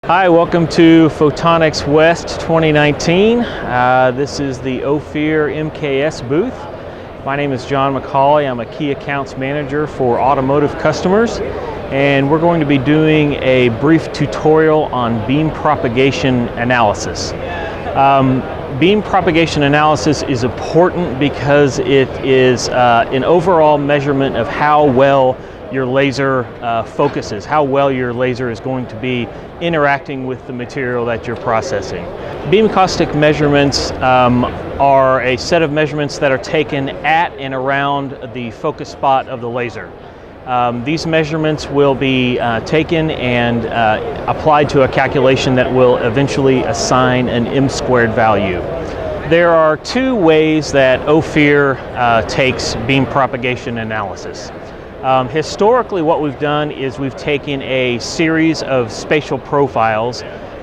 Hi, welcome to Photonics West 2019. This is the Ophir MKS booth. My name is John McCauley. I'm a Key Accounts Manager for automotive customers, and we're going to be doing a brief tutorial on beam propagation analysis. Beam propagation analysis is important because it is an overall measurement of how well your laser focuses, how well your laser is going to be interacting with the material that you're processing. Beam acoustic measurements are a set of measurements that are taken at and around the focus spot of the laser. These measurements will be taken and applied to a calculation that will eventually assign an m² value. There are two ways that Ophir takes beam propagation analysis. Historically, what we've done is we've taken a series of spatial profiles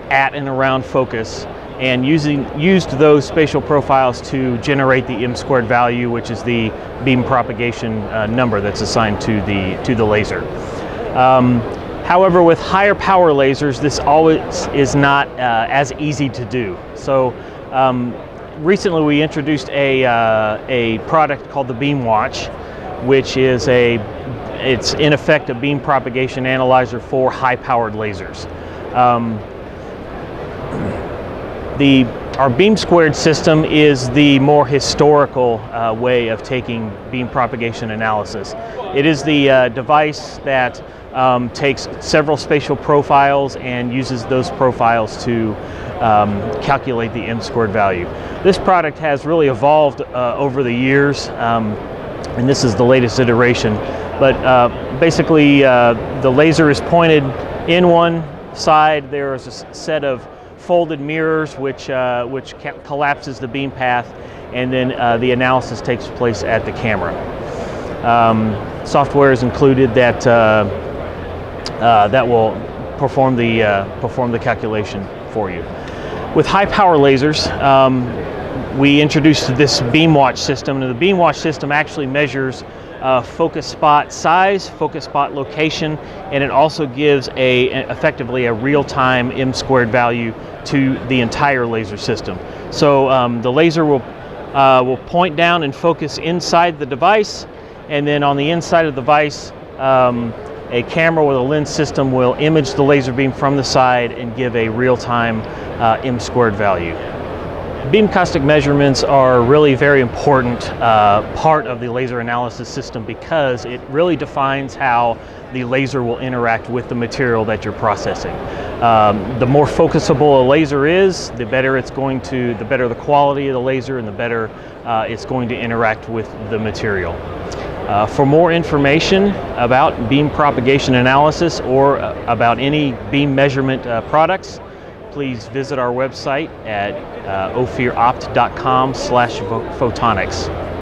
at and around focus and used those spatial profiles to generate the m² value, which is the beam propagation number that's assigned to the laser. However, with higher power lasers, this always is not as easy to do. So recently we introduced a product called the BeamWatch, which is it's in effect a beam propagation analyzer for high-powered lasers. Our beam² system is the more historical way of taking beam propagation analysis. It is the device that takes several spatial profiles and uses those profiles to calculate the m² value. This product has really evolved over the years, and this is the latest iteration. But basically, the laser is pointed in one side. There is a set of folded mirrors which collapses the beam path, and then the analysis takes place at the camera. Software is included that will perform the calculation for you. With high power lasers, we introduced this BeamWatch system, and the BeamWatch system actually measures focus spot size, focus spot location, and it also gives effectively a real-time m² value to the entire laser system. So the laser will point down and focus inside the device, and then on the inside of the device, a camera with a lens system will image the laser beam from the side and give a real-time m² value. Beam acoustic measurements are really very important part of the laser analysis system because it really defines how the laser will interact with the material that you're processing. The more focusable a laser is, the better the quality of the laser, and the better it's going to interact with the material. For more information about beam propagation analysis or about any beam measurement products, please visit our website at ophiropt.com/photonics.